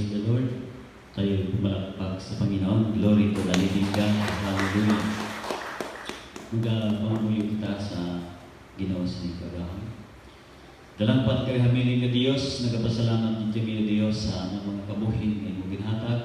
Praise the Lord. Tayo pumalakpak sa Panginoon. Glory to the living God. Hallelujah. Magapamuyo kita sa Ginoo sa Nagkagahon. Dalampat kay hamili nga Dios, nagapasalamat dito kay Dios sa anang mga kabuhin nga imong ginhatag.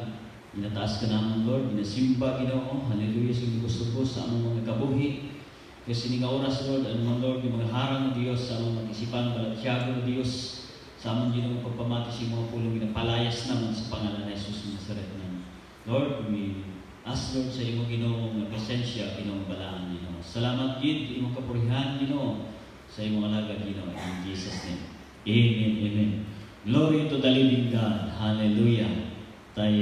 Inataas ka naman, Lord, inasimba Ginoo. Hallelujah sa gusto ko sa among mga kabuhi. Kasi ni nga oras, Lord, ano Lord, yung mga harang ng Dios sa among mag-isipan, balatyago ng Dios, sa among Ginoo pagpamati sa mga pulong ginapalayas naman sa pangalan ng Jesus ng Nazaret naman. Lord, we ask Lord sa imong Ginoo nga presensya, Ginoo balaan Ginoo. Salamat gid imong kapurihan Ginoo sa imong alagad Ginoo in Jesus name. Amen. Amen. Glory to the living God. Hallelujah. Tay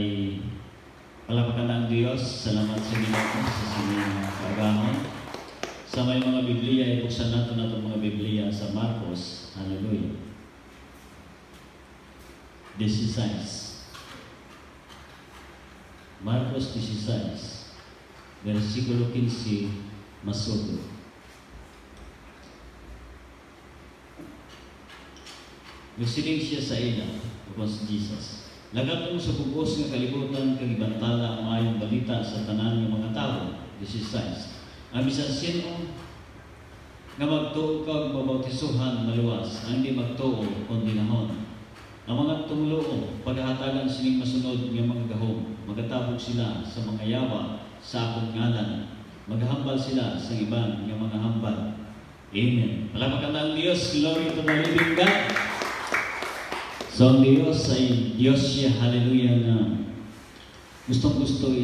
palapakan ang Dios. Salamat sa Ginoo sa sining kagahon. Sa may mga Biblia, ibuksan natin mga Biblia sa Marcos. Hallelujah. 16. Marcos 16, versikulo 15, masudo. Nagsiling siya sa ila, upon si Jesus. Lagat mo sa bugos ng kalibutan, kang ibantala ang mayong balita sa tanan ng mga tao. 16. Ang bisan sino nga magtuo kag mabautisohan maluwas, ang hindi magtuo kundi namon. Ang mga tumuloo, paghahatagan sining masunod ng mga gahom, magatabog sila sa mga yawa sa akong ngalan, maghambal sila sa iban ng mga hambal. Amen. Palapakan ang Diyos, glory to the living God. So ang Diyos ay Diyos siya, hallelujah, na gustong-gusto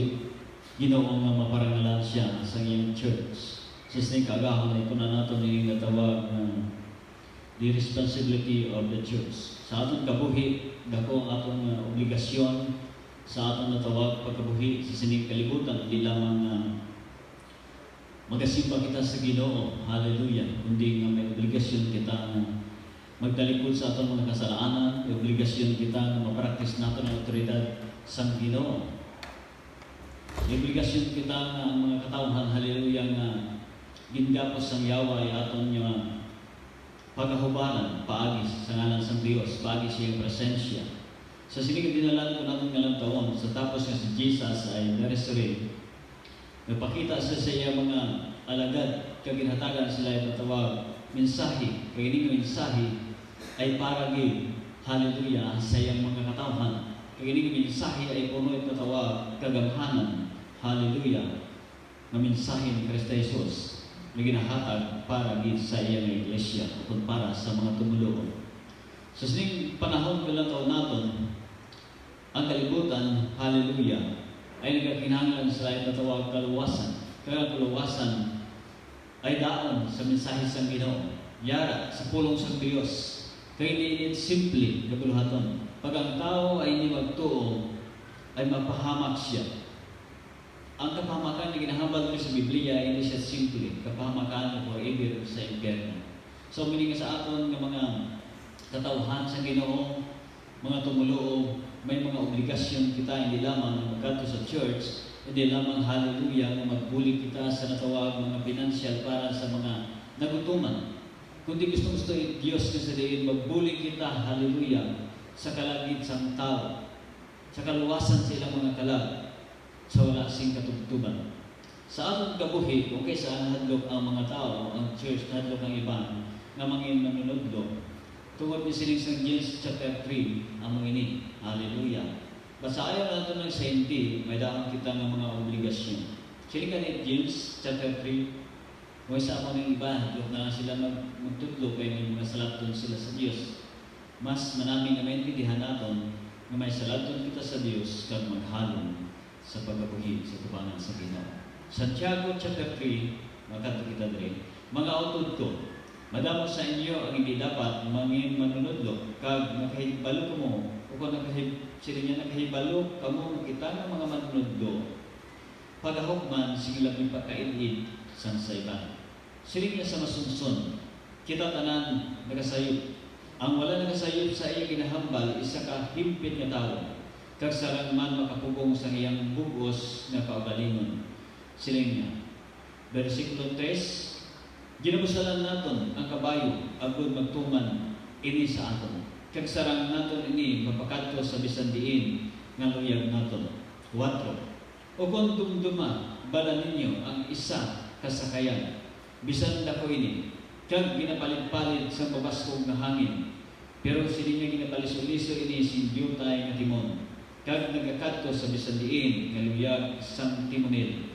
Ginoo nga maparangalan siya sa iyong church. Sa sining kaagahon na ito na nato niling natawag na the responsibility of the church. Sa atong kabuhi, dako ang atong obligasyon sa atong natawag pagkabuhi sa sining kalibutan, hindi lamang magasimba kita sa Ginoo, hallelujah, kundi nga may obligasyon kita na magtalikod sa atong mga kasalanan, may obligasyon kita na mapraktis natin ang otoridad sa Ginoo. May obligasyon kita na ang mga katawhan, hallelujah, nga gingapos ang yawa ay aton nga pagkahubanan, paagi sa ngalan sa Diyos, paagi sa iyong presensya. Sa sining dinalan ko natin ngalang taon, sa tapos nga si Jesus ay na-resurrect, nagpakita sa iya mga alagad, kaginhatagan sila ay tatawag, mensahe, kagining mensahe ay para gid, hallelujah, sa iyang mga katawhan. Kagining mensahe ay puno at tatawag, kagamhanan, hallelujah, na mensahe ni Kristo Jesus na ginahatag para gid sa iyang iglesia o para sa mga tumulong. Sa sining panahon bilang taon naton, ang kalibutan, hallelujah, ay nagkakinahanglan sa lain na tawag kaluwasan. Kaya kaluwasan ay daon sa mensahe sa Ginoo, yara sa pulong sa Diyos. Kaya hindi simple na kuluhaton. Pag ang tao ay hindi magtuo, ay mapahamak siya. Ang kapahamakan na ginahambal mo sa Biblia, hindi siya simple. Kapahamakan na forever sa impyerno. So, meaning sa aton ng mga katawhan sa Ginoo, mga tumuloo, may mga obligasyon kita, hindi lamang na magkanto sa church, hindi lamang hallelujah, na magbuli kita sa natawag mga financial para sa mga nagutuman. Kundi gusto Diyos na sa diin, magbuli kita, hallelujah, sa kalagit sang tao, sa kaluwasan sa ilang mga kalag, sa wala sing katugtuban. Sa atong kabuhi, kung kaysa hadlok ang mga tao, ang church, hadlok ang iban, nga mangin manunodlo, tungod ni sining sa James chapter 3, ang mga ini. Hallelujah. Basayan natin ng sainti, may daang kita ng mga obligasyon. Sili ka ni James chapter 3, kung isa mo ng iba, hadlok na lang sila magtudlo, kaya may mga salaton sila sa Diyos. Mas manaming na maintindihan natin na may salaton kita sa Diyos kag maghalong sa pagkabuhi sa tubangan sa Ginoo. Santiago chapter 3, makato kita diri, mga utod ko, madamo sa inyo ang hindi dapat mangin manunodlo, kag nakahibalo mo, o kung nakahibalo kamo kita ng mga manunodlo, pagahugman sige labing pagkailid san sa iba. Siling niya sa masumson, kita tanan nagasayop. Ang wala nagasayop sa iya ginahambal, isa ka himpit nga tao. Kag sarang man makapugong sa iyang bugos na kaugalingon. Siling niya. Versikulo 3, ginabusalan naton ang kabayo agud magtuman ini sa aton. kag sarang naton ini mapakadto sa bisan diin nga luyag naton. 4. O kung dumduma bala ninyo ang isa kasakayan, bisan dako ini, kag ginapalit-palit sa mabaskog nga hangin, pero sila niya ginapalis-uliso ini sin diutay nga timon, kag nagakadto sa bisan diin nga luyag sang timonil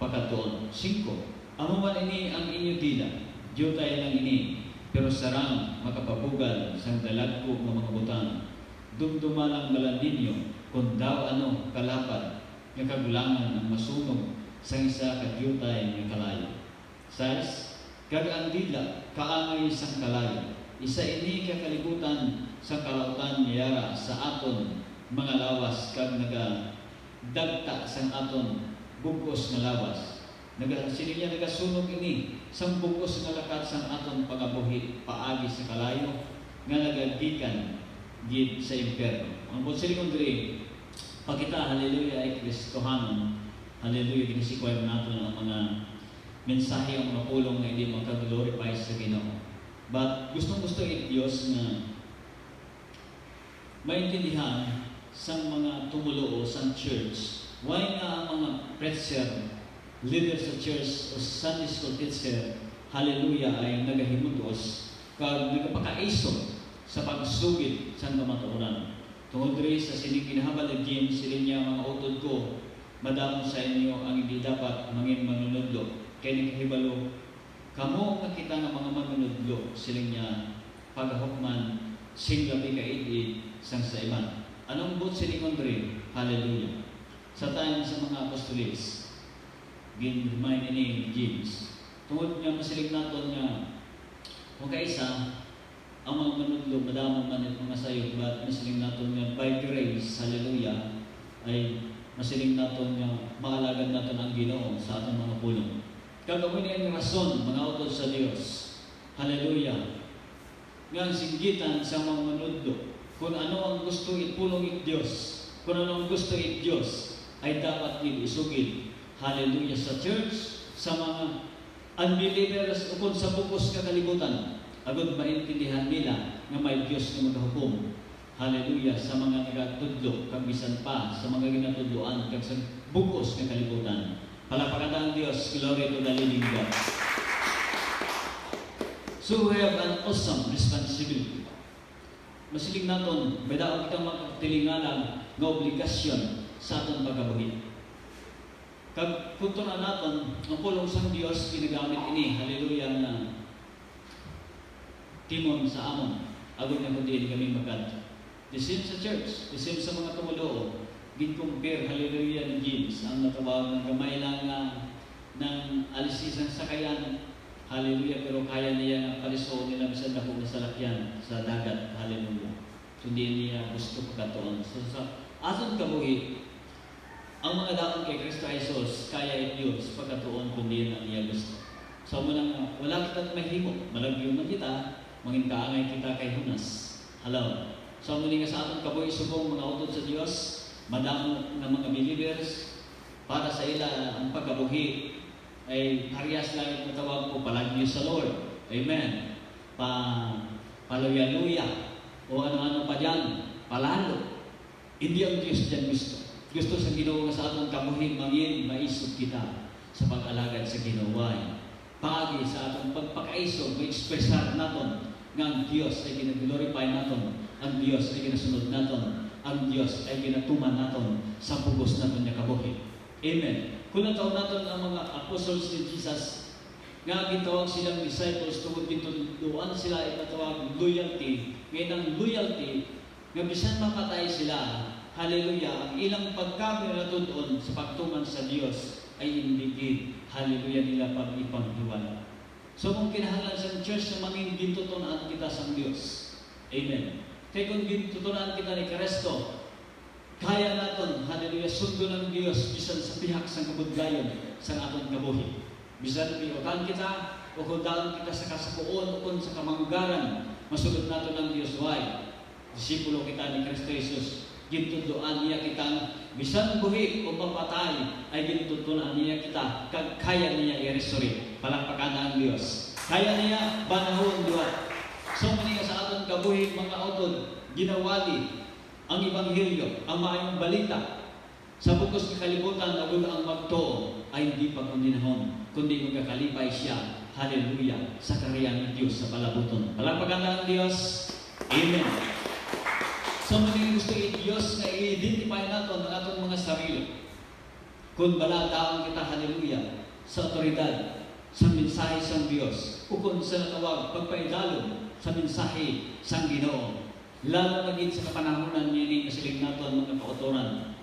pakadtoon. 5. Amo man ini ang inyo dila, diutay lang ini, pero sarang makapabugal sang dalagko nga mga butang. Dumduma lang bala ninyo kung daw ano kalapad nga kagulangan ang masunog sa isa ka diutay nga kalayo. 6. Kag ang dila kaangay sang kalayo, isa ini kakalibutan sa kalautan niyara sa aton mga lawas, kag nagadagta sang aton bugos nga lawas. Sila niya nagasunog ini sang bugos nga lakat sang aton pagabuhi paagi sa kalayo nga nagagikan gid sa impierno. Ang bonsilikon diri pagkita haleluya ay Kristohanon, haleluya ginisikway naton ang mga mensahe, ang mga pulong na hindi magka-glorify sa Ginoo. But gustong-gusto Diyos na maintindihan sa mga tumulo sa church, why nga ang mga preacher, leader sa church o Sunday school teacher, hallelujah, ay nagahimutos kag nagapakaisog sa pagsugid sa kamatuoran. Tungod rin sa sining kinahabal na James, sila niya mga utod ko, madamo sa inyo ang hindi dapat mangin manunodlo. Kaya nakahibalo, kamo nakita ng mga manunodlo, sila niya paghahukman, singlabi kaidid sang sa iban. Anong but silingon rin? Hallelujah. Sa time sa mga apostolis, ginumay ni James, tungod niya masilig naton niya, kung kaisa, ang mga manunodlo, madamo man at mga sayot, but masiling naton nga by grace, hallelujah, ay masiling naton nga maalagad naton ang Ginoo sa atong mga pulong. Kagawa niya ang rason, mga utod sa Diyos, hallelujah, nga ang singgitan sa mga manunodlo, kung ano ang gusto ipulong Diyos, kung ano ang gusto Diyos, ay dapat isugid, hallelujah, sa church, sa mga unbelievers o kung sa bukos kakalibutan, agad maintindihan nila nga may Diyos na maghukom. Hallelujah, sa mga nagatudlo, kag bisan pa, sa mga ginatudloan, kag sa bukos ng kalibutan. Palakpakan ang Diyos, glory to the living God. So we have an awesome responsibility. Masilig naton, may daon kitang magtilingalan na obligasyon sa aton pagkabuhi. Kag punto na naton, ang pulong sang Diyos, ginagamit ini, hallelujah, na timon sa amon, agad na kundi kami magad. The same sa church, the same sa mga tumuloo, gin-compare, hallelujah, ni James, ang natawag ng gamay lang ng alisisang sakayan, hallelujah, pero kaya niya na paliso nila sa dako na salakyan sa dagat, hallelujah. So, hindi niya gusto pagkatoon. So, sa ason kabuhi, ang mga daon kay Kristo Jesus, kaya Diyos pagkatoon kundi na niya gusto. So, wala kita mahimo, malagyo man kita, mangin kaangay kita kay Hunas. Hello. So, muli nga sa aton kabuhi, subong mga utod sa Diyos, madamo ng mga believers, para sa ila ang pagkabuhi ay parehas lang ang tawag ko, palagyo sa Lord. Amen. Paluya-luya, o ano-ano pa dyan, palalo. Hindi ang Diyos dyan gusto. Gusto sa Ginoo sa atong kabuhi, mangin, maisog kita sa pag-alagad sa Ginoo. Pagi sa atong pagpakaisog, ma-expressar naton nga ang Diyos ay ginaglorify naton, ang Diyos ay ginasunod naton, ang Diyos ay ginatuman naton sa pugos naton niya kabuhi. Amen. Kung nataon naton ang mga apostles ni Jesus, nga gitawag silang disciples, tungod gituluan sila ay natawag loyalty. Ngayon ang loyalty, nga bisan mapatay sila, hallelujah, ang ilang pagkabir na doon sa pagtuman sa Diyos ay hindi, hallelujah, nila pag-ipanghiwala. So kung kinahanglan sa church na manging gintutunan kita sa Diyos. Amen. Kaya kung gintutunan kita ni Kristo, kaya natin, hallelujah, sundo ng Diyos bisan sa pihak sa kabudgayon sa atong kabuhi. Bisan piyotan kita, o kung daan kita sa kasakuon, o kung sa kamanggaran, masulod natin ng Diyos. Why? Disipulo kita ni Kristo Jesus. Gintutuan niya kitang bisan buhi o mapatay ay gintutuan niya kita kaya niya i-resurrect. Palakpakan ang Diyos. Kaya niya banahon duwa. So many sa aton kabuhi mga utod, ginawali ang Ebanghelyo, ang maayong balita sa bukos ng kalibutan na ang magtuo ay hindi pagkundinahon, kundi magkakalipay siya, hallelujah, sa karyan ng Diyos sa palabuton. Palagpagan ng Diyos, amen. So many gusto Diyos na i-identify natin ang atong mga sarili. Kung baladaon kita, hallelujah, sa otoridad, sa mensahe sa Diyos, o kung sa natawag, pagpaidalog sa mensahe sa Ginoo. Lalo na sa kapanahonan niya kasiling natin mga kautoran.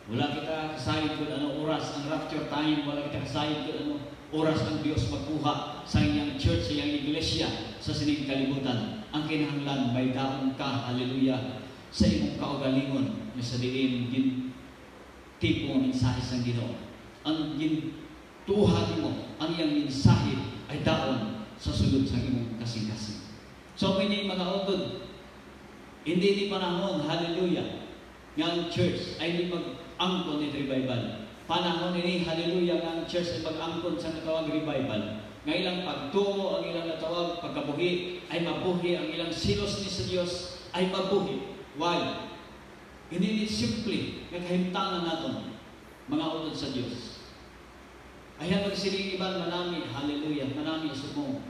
Wala kita kasayod kung anong oras ang rapture time, wala kita kasayod kung anong oras ang Diyos magkuha sa iyang church, sa iyang iglesia, sa sining kalibutan. Ang kinahanglan, may daon ka, hallelujah, sa imong kaugalingon na sa diin tipo ng mensahe sa Ginoo. Ang tuhan mo, ang iyang mensahe ay daon sa sulod sa imong kasing-kasing. So, may mga utod, hindi ni panahon, hallelujah, nga ang church ay hindi mag-angkon ni revival. Panahon ini, hallelujah, nga ang church ay mag-angkon sa natawag revival. Nga ilang pagtuo, ang ilang natawag pagkabuhi, ay mabuhi. Ang ilang silos ni sa Diyos ay mabuhi. Why? Hindi ni simple, nagkahimtangan natin, mga utod sa Diyos. Ayan magsiling iban, manami, hallelujah, manami sumo.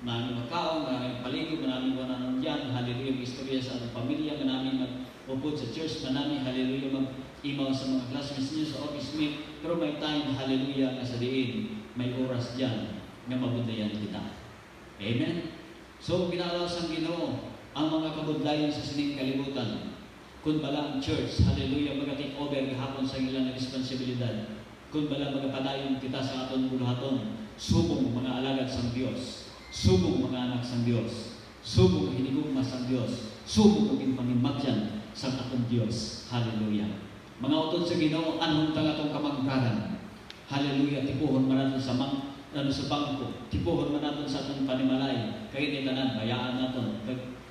Manami makaon, manami paligid, manami wananon dyan, hallelujah, istorya sa ating pamilya, manami mag-upod sa church, manami, hallelujah, mag-imaw sa mga classmates niyo sa office mate, pero may time, hallelujah, na sa diin, may oras dyan na mabundayan kita. Amen? So, ginalaw sa Ginoo ang mga kabudlayan sa sining kalibutan. Kung bala ang church, hallelujah, mag-take over gahapon sa ilang responsibilidad. Kung bala magapadayon kita sa aton buluhaton, subong mga alagad sa Diyos. Subong mga anak sa Diyos, subong hinigugma sa Diyos, subong maging pangimatyan sa atong Diyos. Hallelujah. Mga utod sa Ginoo, anong tangatong kamangkaran? Hallelujah. Tipuhon man natin sa sa bangko, tipuhon man natin sa atong panimalay, kaya nitanan, bayaan natin,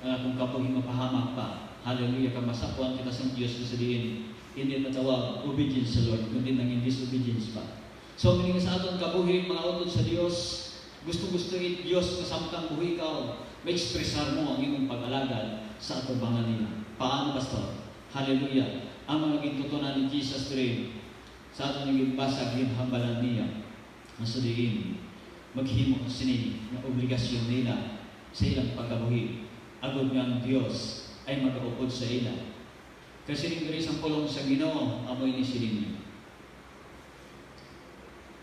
kung kapuhin mapahamak pa. Hallelujah. Kamasapuan kita sa Diyos na sabihin, hindi natawag obedience sa Lord, kundi nanging disobedience pa. So, mininga sa atong kabuhi, mga utod sa Diyos, gusto-gusto Diyos na samtang buhi ikaw, ma-expressar mo ang iyong pag-alagad sa atubangan nila. Paano, Pastor? Hallelujah. Ang mga gintutunan ni Jesus today, sa atong naging basag, yung hambalan niya, masudiin, maghimo sinin na obligasyon nila sa ilang pagkabuhi. Agod nga ang Diyos ay mag-aupod sa ila. Kasi rin ang pulong sa Ginoo, amoy ni silin niya.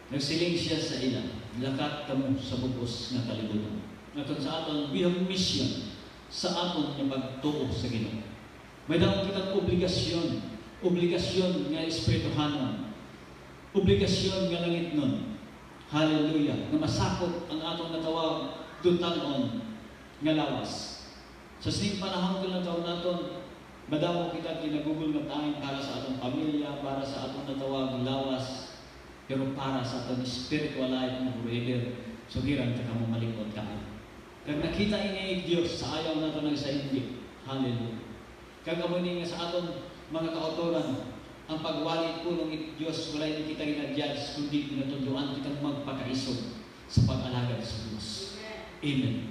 Nagsiling siya sa ila, lakat kamo sa bugos nga kalibutan. Ngayon sa aton, we have mission sa aton nga pagtuo sa Ginoo. May daw kitang obligasyon nga espirituhanon, obligasyon nga langit nun. Hallelujah. Na masakop ang atong natawag dutanon nga lawas. Sa sining panahon ko na taon naton, madamo kita ginagugol nga tanging para sa atong pamilya, para sa atong natawag lawas, pero para sa atong spiritual life na forever, sugiran ka mo malikod ka. Kag nakita ini Diyos sa ayaw nato ng sa hindi. Hallelujah. Kag amo ni nga sa aton mga kautoran, ang pagwali po ng Diyos, wala hindi kita ginadjudge, kundi pinatunduan kitang magpakaisog sa pag-alagad sa Diyos. Amen.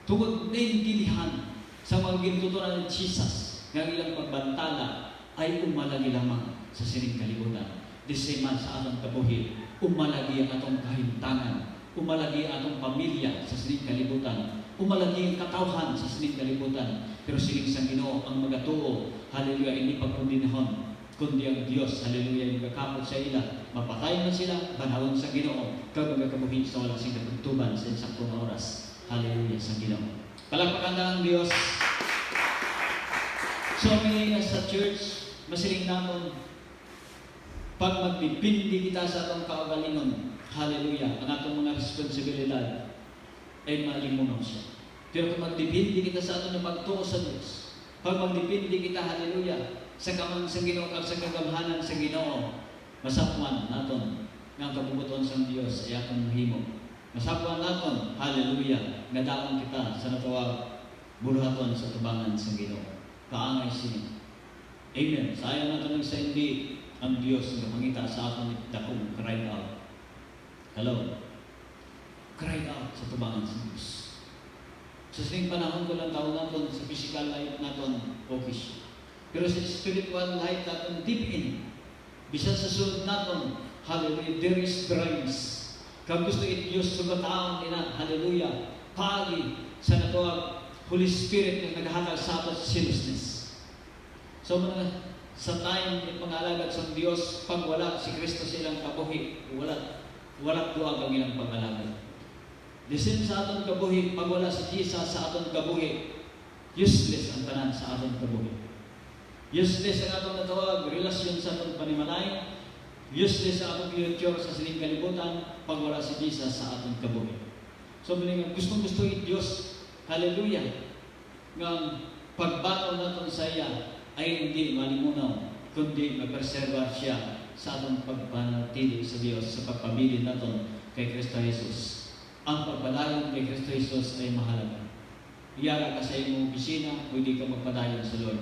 Tungod naintindihan sa mga gintutunan ng Jesus, nga ilang pagbantala ay umalagi lamang sa sining kalibutan. The same man sa atong kabuhi, umalagi ang atong kahimtangan, umalagi ang atong pamilya sa sining kalibutan, umalagi ang katawhan sa sining kalibutan. Pero sining sa Ginoo ang magatuo, hallelujah, hindi pagkundinahon, kundi ang Diyos, hallelujah, yung kakapot sa ila, mapatay man sila, banawon sa Ginoo, kag magakabuhin sa walang sing kapagtuban sa insaktong oras, hallelujah, sa Ginoo. Palakpakan na ang Diyos. So, may sa church, masiling naman, pag magpipindi kita sa atong kaugalingon, hallelujah, ang atong mga responsibilidad ay malimunaw siya. Pero kung magdipindi kita sa atong pagtuo sa Diyos, pag magdipindi kita, hallelujah, sa kamang sa Ginoo kag sa kagamhanan sa Ginoo, masapuan naton nga kabubuton sa Dios ay atong mahimo. Masapuan naton, hallelujah, nga daon kita sa natawag buluhaton sa tubangan sa Ginoo. Kaangay sini. Amen. Sa ayaw naton sa hindi ang Dios nga mangita sa aton dakong cry out. Hello. Cry out sa tubangan sa Dios. Sa sining panahon ko lang taon natin, sa physical life natin, okay siya. Pero sa spiritual life natin, deep in, bisan sa sunod natin, hallelujah, there is grace. Kung gusto it-use sa taon nila, hallelujah, pagi sa natuwag, Holy Spirit na naghahatag sa atin sa seriousness. So, sa time ng pangalagad sa Diyos, pag wala si Kristo silang kabuhi, wala duwag ang ilang pangalagad. The same sa aton kabuhi, pag wala si Jesus sa aton kabuhi, useless ang tanan sa aton kabuhi. Useless ang aton natawag, relasyon sa aton panimalay, useless ang aton future sa sining kalibutan, pag wala si Jesus sa aton kabuhi. So, gustong-gusto yung Diyos, hallelujah, ng pagbato natin sa iya ay hindi malimunaw, kundi magpreserba siya sa atong pagpanatili sa Diyos sa pagpabilin natin kay Kristo Jesus. Ang pagpadayon kay Kristo Jesus ay mahalaga. Iyara ka sa iyong opisina, pwede ka magpadayon sa Lord.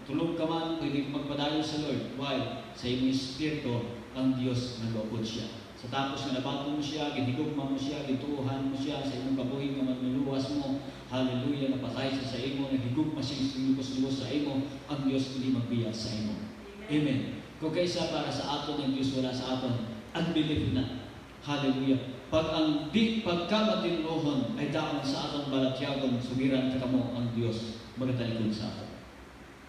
Tulog ka man, pwede ka magpadayon sa Lord. Why? Sa iyong Espiritu, ang Diyos nag-upod siya. Sa tapos na nabato mo siya, ginigugma mo siya, gituuhan mo siya, sa imong kabuhi nga magniluwas mo, hallelujah, napatay siya sa imo, nagigugma siya, lumos sa imo, ang Diyos hindi magbiya sa imo. Amen. Kung kaysa para sa aton ng Diyos, wala sa aton, unbelief na. Hallelujah. Pag ang di pagkamatinlohon ay daon sa atong balatyagon, sugiran ka mo ang Diyos, magatalikod sa aton.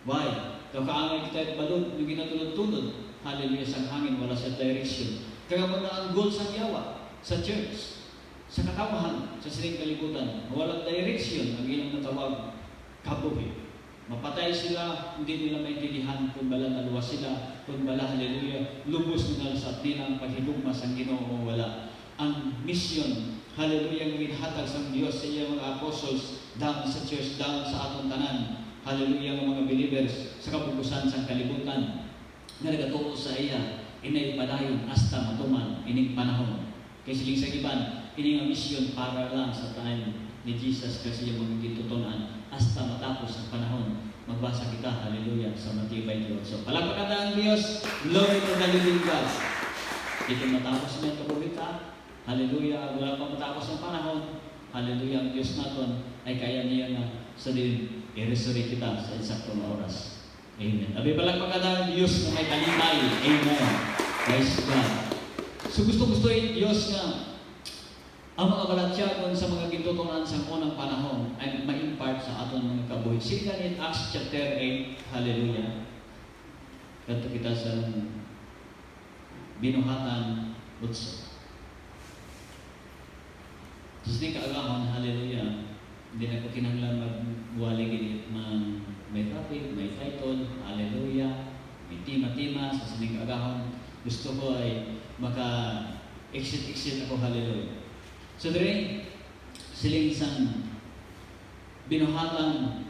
Why? Kung kaangay kita balod, yung ginatulod-tulod, hallelujah, sa hangin, wala sa direction. Kaya mo na ang goal sa yawa, sa church, sa katawahan, sa sining kalibutan, walang direction ang ilang natawag, kabuhi. Mapatay sila, hindi nila maintindihan kung bala naluwas sila, kung bala, hallelujah, lubos nila sa tinang paghigugma sa Ginoo o wala. Ang mission, hallelujah, ang ginhatag sa Diyos sa iyang mga apostles, down sa church, down sa atong tanan, hallelujah, ang mga believers, sa kapupusan sa kalibutan, na nagatuo sa iya, inay padayon hasta matuman ining panahon. Kay siling sa iban, ining mission para lang sa time ni Jesus kasi yung mga gitutunan hasta matapos ang panahon. Magbasa kita, hallelujah, sa matibay Diyos. So, palagpakan ang Diyos, glory to the living God. Ito matapos na ito kita, hallelujah, wala pa matapos ang panahon, hallelujah, ang Diyos natin ay kaya niya na sa din, i-resurrect kita sa insaktong oras. Amen. Abi palagpakan ang Diyos na may kalimay. Amen. Praise God. So gusto-gustoin Diyos nga ang mga balatyagon sa mga gitutunan sa unang panahon ay ma-impart sa aton mga kabuhi. Sila in Acts chapter 8. Hallelujah. Kanto kita sa binuhatan utso. Tapos di kaagahon, hallelujah. Hindi na ko kinahanglan magwalig man may topic, may title, hallelujah, may tima-tima, sa sining agahon. Gusto ko ay maka-exit ako, hallelujah. So, dire, siling isang binuhatan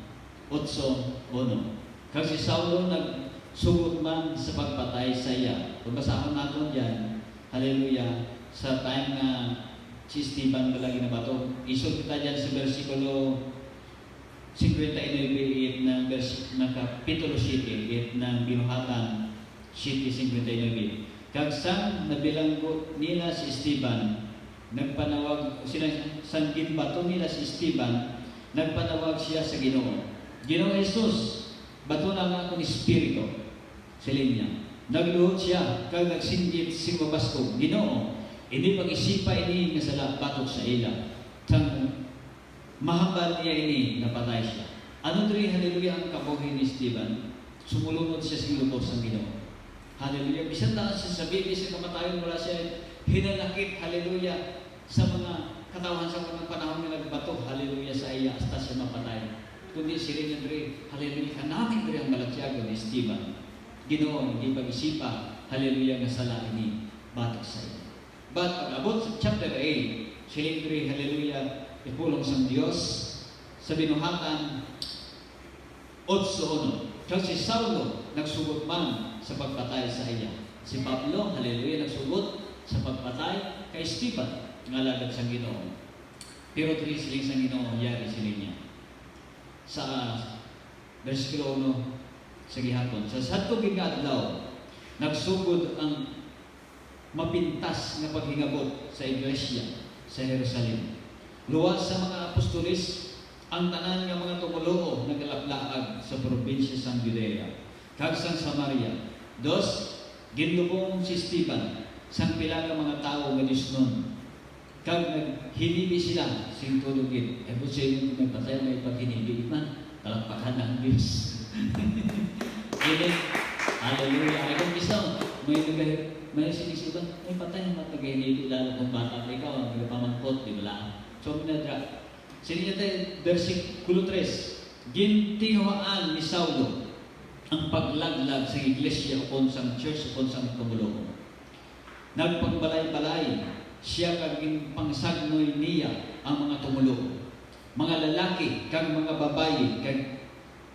8:1. Kasi Saulo nagsugot man sa pagpatay sa iya. Kung basahon natin dyan, hallelujah, sa time na si Stephen balagi na bato, isod kita dyan sa versikulo 59 ng Kapitulo 7 ng Binuhatan 7:59. Kagsang nabilanggo nila si Esteban, nagpanawag sila sa ginbato nila si Esteban, nagpanawag siya sa Ginoo. Ginoo Jesus, bato na nga akong espiritu. Silin niya. Nagluhod siya, kag nagsinggit si mabaskog. Ginoo, hindi pag-isipa ini nga sala batok sa ila. Tang mahambal niya ini, napatay siya. Ano diri, hallelujah, ang kabuhi ni Esteban? Sumulunod siya sa lubos ng Ginoo. Hallelujah. Bisan na siya sa bibi, sa kamatayon, wala siya hinanakit, hallelujah, sa mga katawan sa mga panahon na nagbato, hallelujah, sa iya, hasta siya mapatay. Kundi sila niya diri, hallelujah, kanaming diri ang balatyago ni Esteban. Ginoo, hindi pag-isipa, hallelujah, nga sala ini, batok sa iya. But pag-abot sa chapter 8, sila diri, hallelujah, ipulong sa Diyos sa binuhatan 8:1. Kasi si Saulo nagsugot man sa pagpatay sa iya. Si Pablo, hallelujah, nagsugot sa pagpatay kay Esteban, nga lagad sa Ginoo. Pero diri siling sa Ginoo, yari sila niya. Sa versikulo 1 sa gihapon, sa sadto adlaw, nagsugod ang mapintas nga paghingabot sa iglesia sa Jerusalem. Luwas sa mga apostolis, ang tanan nga mga tumuluo nagalaklaag sa probinsya sang Judea kag sang Samaria. Dos, ginlubong si Esteban sang pila ka mga tawo nga disnon kag naghinibi sila sing tulugin. Ay po siya yung nagpatay may paghinibi man talakpakan ng Diyos. Amen. Hallelujah. Ay kung isang may sinisipan, may patay na matag-hinibi lalo kung bata ikaw ang nagpamangkot, di ba lang? So, minadra. Sininya tayo, versikulo 3, gintihoan ni Saulo ang paglaglag sa iglesia o sa church o sa tumulong. Nagpagbalay-balay siya kaging pangsagnoy niya ang mga tumulong. Mga lalaki kag mga babae kag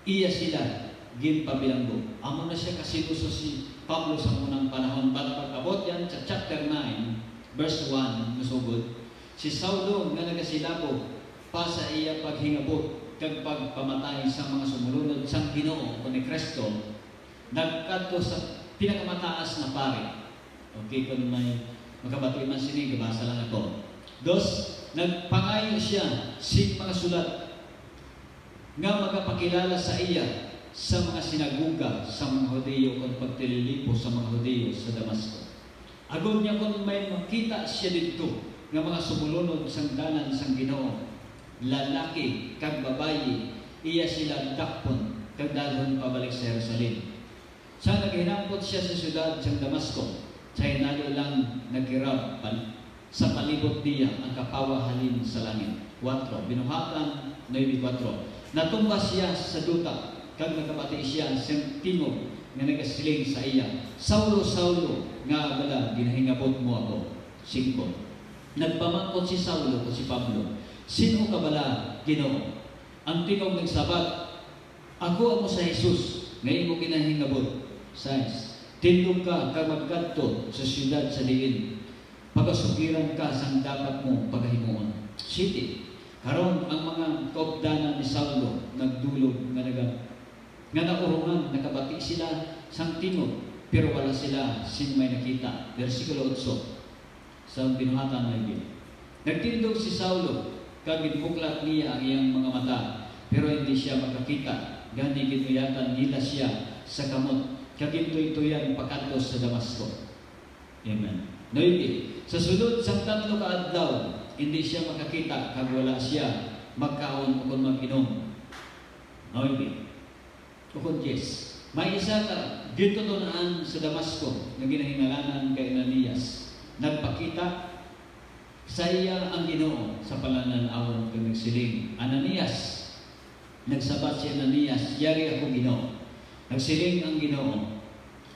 iya sila ginpabilanggo. Amo na siya kasinuso si Pablo sa unang panahon. Pag-abot yan sa chapter 9, verse 1, nasugod, si Saulo nga nagasilabo pa sa iya paghingabot kag pagpamatay sa mga sumulunod sang Ginoo o ni Kristo, nagkadto sa pinakamataas na pari. Okay, kung may makabati man sini, gabasa lang ako. Dos, nagpangayo siya sin mga sulat nga magapakilala sa iya sa mga sinaguga sa mga Hudiyo kung pagtililipo sa mga Hudiyo sa Damasco. Agod niya kung may makita siya dito nga mga sumulunod sang dalan sang Ginoo, lalaki kag babayi, iya sila dakpon kag dalhon pabalik sa Jerusalem. Sa naghinampot siya sa syudad sang Damasco, sa hinalo lang naghirap sa palibot niya ang kapawa halin sa langit. 4. Binuhatan 9:4. Natumba siya sa duta kag nagkapati siya sa tingog nga nagasiling sa iya, Saulo, Saulo, nga bala ginahingabot mo ako. 5. Nagpamangkot si Saulo o si Pablo, sino ka bala, Ginoo? Ang tingog nagsabat, ako amo sa Jesus, ngayon mo ginahingabot. 6. Tindog ka kag magkadto sa siyudad sa diin, pagasugiran ka sang dapat mo pagahimuon. 7. Karon ang mga kaupdanan ni Saulo nagdulog nga naurungan, nakabati sila sang tingog, pero wala sila sin may nakita. Versikulo 8 sa binuhatan na ibig. Nagtindog si Saulo, kag ginbuklat niya ang iyang mga mata, pero hindi siya makakita. Gani ginuyatan nila siya sa kamot, kag gintuy-tuyan pakadto sa Damasco. Amen. 9. Sa sunod sang 3 ka adlaw, hindi siya makakita, kag wala siya magkaon o kung mag-inom. 9. Ukod 10. May isa ka dito tunaan sa Damasco na ginahingalanan kay Ananias. Nagpakita sa iya ang Ginoo sa palananawon kag nagsiling, Ananias. Nagsabat si Ananias, yari ako Ginoo. Nagsiling ang Ginoo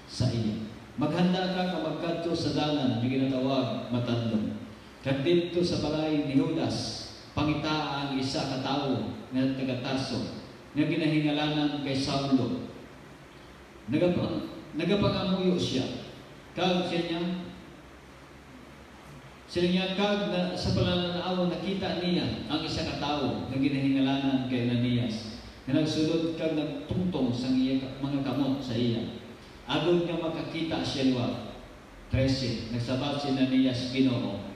sa iya, maghanda ka magkadto sa dalan nga ginatawag Matadlong. Kag dito sa balay ni Judas, pangita ang isa ka tawo nga taga Tarso nga ginahingalanan kay Saulo. Nagapangamuyo siya. Kag sila niya kag na, sa palananawon nakita niya ang isa ka tawo nga ginahingalanan kay Ananias. Nga nagsulod kag nagtungtong sa iya mga kamot sa iya. Agod nga makakita siya liwa. 13. Nagsabat si Ananias, Ginoo,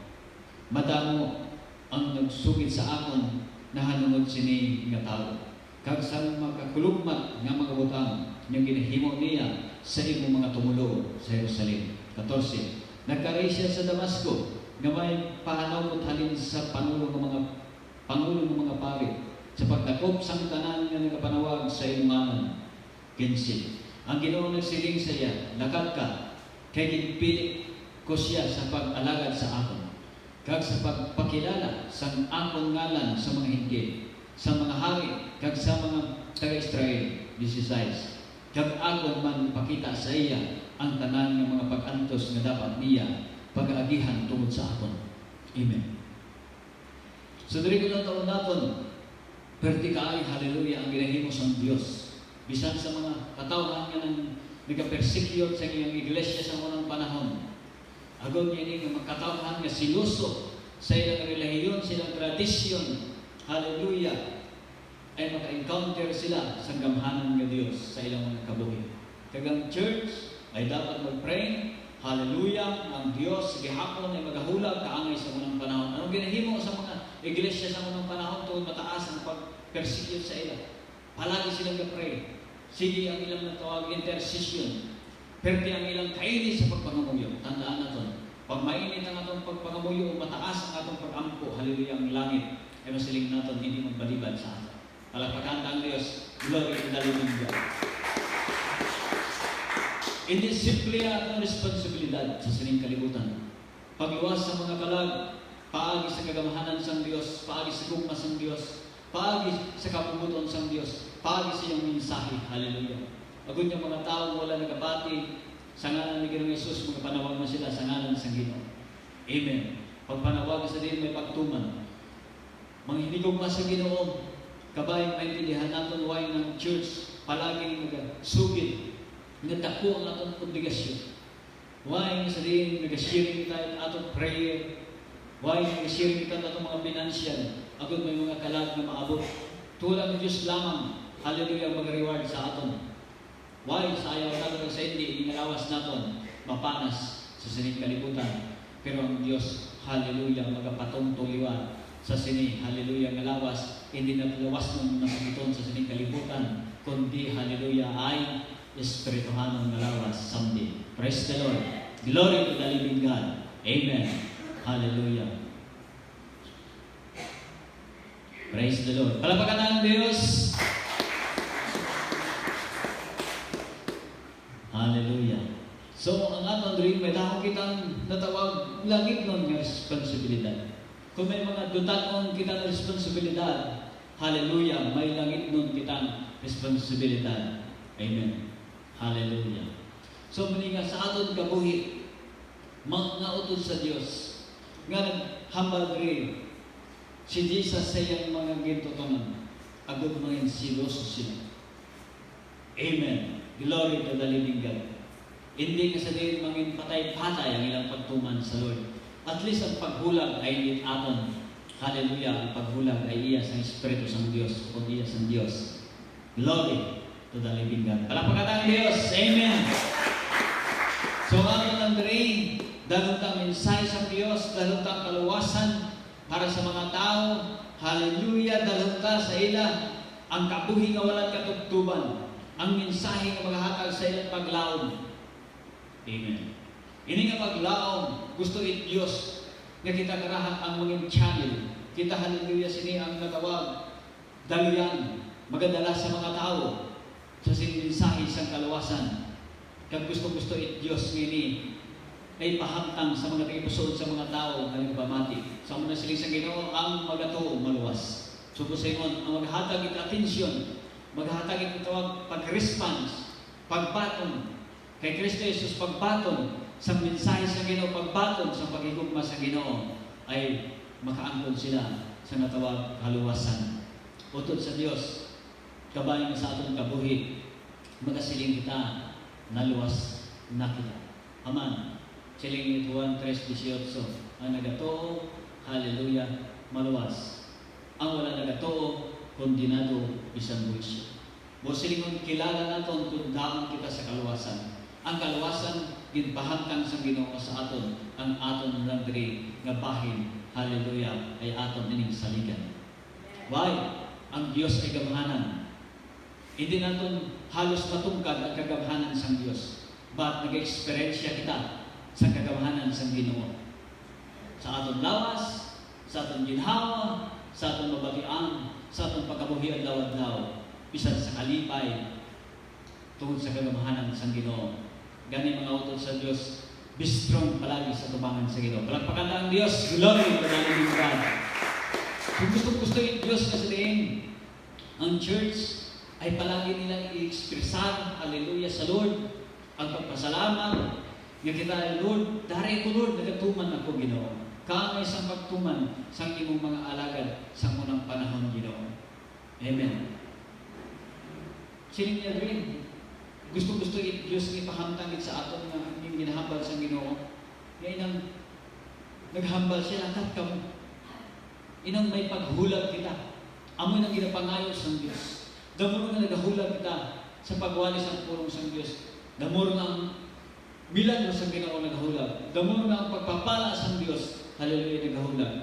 madamo ang nagsugid sa akon na hanungod sini nga tawo. Kag sa makakulugmat nga mga butang nga ginahimo niya sa imong mga tumulo sa Jerusalem. 14. Nagkari siya sa Damasco nga may pahanawot halin sa pangulo ng mga pari sa pagdakop sang tanan nga nagapanawag sa imong ngalan. 15. Ang Ginoo nagsiling sa iya, lakat ka, kay ginpili ko siya sa pag-alagad sa akon, kag sa pagpakilala sa akon ngalan sa mga hinggil, sa mga hari, kag sa mga taga-Israel. 16. Kag akon man pakita sa iya ang tanan ng mga pag-antos nga dapat niya pag-agihan tungod sa akon. Amen. So diri ko lang taon naton, vertikal, hallelujah, ang ginahimo sa Dios. Bisan sa mga katawhan nga nang nagapersekyot sa iyang iglesia sa unang panahon. Agod niya ni nga magkatawhan nga siluso sa ilang relihiyon, sa ilang tradisyon, hallelujah, ay maka-encounter sila sa gamhanan ng Diyos sa ilang mga kabuhi. Kagang church ay dapat mag-pray, hallelujah, ang Diyos gihapon ay magahulag kaangay sa unang panahon. Anong ginahimo sa mga iglesia sa unang panahon tungod mataas ang persecute sa ila. Palagi silang ka-pray. Sige ang ilang natawag intercession. Perti ang ilang kainit sa pagpangamuyo. Tandaan natin, pag mainit ang atong pagpangamuyo o mataas ang atong pag-ampo, hallelujah, ang langit, ay masiling natin hindi magbalibad sa atin. Palakpakan ang Diyos, glory to the living God. Hindi simple ang responsibilidad sa sining kalibutan. Pagluwas sa mga kalag, paagi sa kagamahanan sang Diyos, paagi sa gugma sang Diyos, paagi sa kapuguton sang Diyos, paagi sa iyong mensahe, hallelujah. Agud yung mga tao wala nagabati sa ngalan ni Ginoong Hesus, mga panawag na sila sa ngalan sa Ginoo. Amen. Pagpanawag sa din may pagtuman. Manghinigog na sa Ginoo, kabayang maintindihan natin why ng church palaging nagsugid, nagdako ang atong obligasyon. Why sa din nag-sharing tayo atong prayer, why nag-sharing tayo atong mga financial, agud may mga kalag na maabot. Tulad ng Diyos lamang, hallelujah, mag-reward sa aton. Why sa ayaw natin sa hindi, inalawas natin, mapanas sa sining kalibutan. Pero ang Diyos, hallelujah, magapatong tuliwan sa sini, hallelujah, ngalawas, hindi na lawas ng nasagiton sa sining kalibutan, kundi, hallelujah, ay espirituhanong ngalawas someday. Praise the Lord. Glory to the living God. Amen. Hallelujah. Praise the Lord. Palakpakan ng Diyos. Hallelujah. So, ang atong dream, may dako kitang natawag langit nun ng responsibilidad. Kung may mga dutanon kitang responsibilidad, hallelujah, may langit nun kitang responsibilidad. Amen. Hallelujah. So, muli nga sa aton kabuhi, mga utod sa Diyos, nga naghambal rin, si Jesus sa iyang mga gintutunan, agad mga siloso sila. Amen. Glory to the living God. Hindi kasabihin mangin patay-patay ang ilang pagtuman sa Lord. At least ang paghulag ay hindi aton. Hallelujah. Ang paghulag ay iya sa Espiritu ng Diyos o iya sa Diyos. Glory to the living God. Palakpakan ng Diyos. Amen. So aton ang dream, dahil tang mensahe sa Diyos, dahil tang kaluwasan para sa mga tao. Hallelujah. Dahil ta sa ila ang kabuhi nga walang katugtuban. Ang mensahe nga maghatag sa ilang paglaom. Amen. Ini nga paglaom, gusto it Diyos nga kita karahan ang mga channel. Kita hallelujah sini ang natawag. Dalian, magadala sa mga tao sa sining mensahe sa kaluwasan. Kag gusto it Diyos ngini ay pahamtang sa mga tagipusoon sa mga tao nga nagpamati. Sa muna siling sa Ginoo ang magatuo maluwas. So po sa ingon, ang maghatag it attention, maghatag ito tawag pag-response, pagbaton kay Kristo Jesus, pagbaton sa mensahe sa Ginoo, pagbaton sa pagigugma sa Ginoo ay makaangkon sila sa natawag kaluwasan. Utod sa Dios, kabayan sa atong kabuhi, magasiling kita naluwas na kita. Amen. Siling Juan 3:18, ang nagatuo, hallelujah, maluwas. Ang wala nagatuo, kondinado bisan buwis. Busilingon kilala naton kung daon kita sa kaluwasan. Ang kaluwasan ginpahangtang sa Ginoo sa aton, ang aton nagdiri nga bahin, hallelujah, ay aton ining saligan. Why? Ang Dios ay gamhanan. Hindi naton halos matungkad ang kagamhanan sang Dios. But nag-experiensya kita sa kagamhanan sang Ginoo. Sa aton lawas, sa aton ginhawa, sa aton mabatian, sa atong pagkabuhi at lawad-law, bisan sa kalipay, tungkol sa kagamahanan sa Ginoo. Gani mga utod sa Diyos, be strong palagi sa tubangan sa Ginoo. Palakpakan na ang Diyos, glory to the living God. Kung gusto yung Diyos kasi din, ang church ay palagi nilang i-expressar, hallelujah, sa Lord, ang pagpasalamat, nga kita, Lord, dari ko Lord, nagatuman ako Ginoo. Kaangay sang pagtuman sang imong mga alagad sa unang panahon Ginoo. Amen. Sining niya rin, gusto Diyos ipahamtang sa aton na yung ginahambal sa Ginoo. Ngayon ang naghambal siya, lahat kamo. Inang may paghulag kita. Amoy nang ginapangayo sa Diyos. Damuro na nagahulag kita sa pagwalis ang pulong sa Diyos. Damuro ang milagro sa Ginoo nagahulag. Damuro na ang pagpapala sa Diyos. Hallelujah, nagahulag.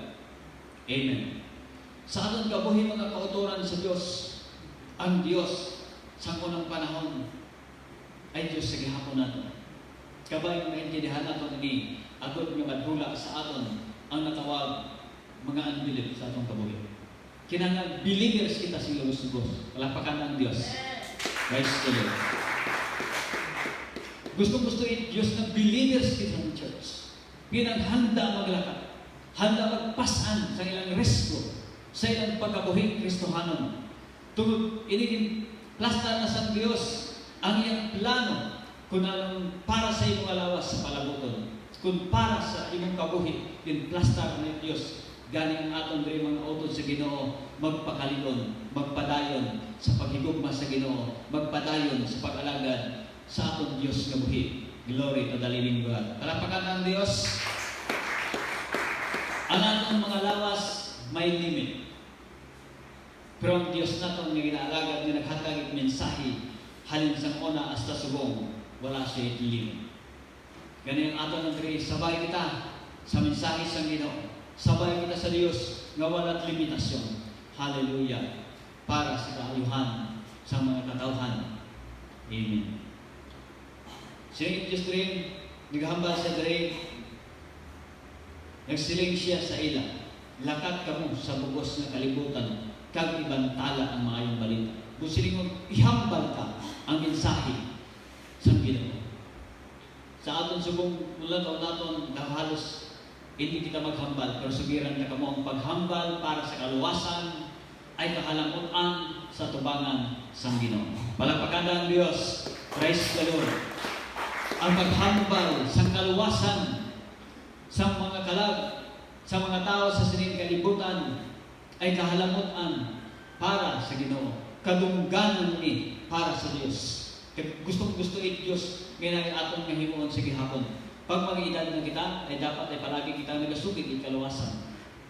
Amen. Sa aton kabuhi mga kauturan sa Dios, ang Dios sa unang panahon ay Dios sa gihapon nato. Kabay nga maintindihan nato ini agud nga madula sa aton ang natawag mga unbelief sa atong kabuhi. Kinahanglan believers kita sa lubos-lubos. Palakpakan ang Dios. Praise the Lord. Gusto Diyos na believers kita ng church. Pinaghanda maglakad. Handa magpasan sa ilang risko sa ilang pagkabuhi Kristohanon. Tungod iniging plastar na sa Diyos ang iyang plano kung anong para sa imong alawas sa palabuton. Kung para sa imong kabuhi, yung plastar ng Diyos. Gani ang aton diri mga utod sa Ginoo, magpakaligon, magpadayon sa paghigugma sa Ginoo, magpadayon sa pag-alagad sa aton Dios nga buhi. Glory to the living God. Palakpakan ang Dios. Ang atong mga lawas may limit. Pero ang Dios naton nga ginaalagad nga naghatag og mensahe halin sa una hasta subong, wala siya limit. Gani ang aton diri sabay kita sa mensahe sa Ginoo. Sabay kita sa Diyos nga walat limitasyon. Hallelujah. Para sa kaayuhan sa mga katawhan. Amen. Siya Diyos rin, naghambal sa rin, nagsiling siya sa ila. Lakat ka mo sa bugos na kalibutan, kag ibantala ang maayong balita. Kung siling mo, ihambal ka ang mensahe sa Ginoo. Sa aton subong mula taon naton, halos hindi kita maghambal, pero sugiran na kamo ang paghambal para sa kaluwasan ay kakalamutan sa tubangan sa Ginoo. Palakpakan ang Diyos. Praise the Lord. Ang paghambal sa kaluwasan sa mga kalag, sa mga tao sa sining kalibutan ay kahalamutan para sa Ginoo. Kadungganan ni para sa Diyos. Gustong-gusto Diyos ngayon atong nahimuon sa gihapon. Pag mag-iedad na kita, ay dapat ay palagi kita nagasugid ng kaluwasan.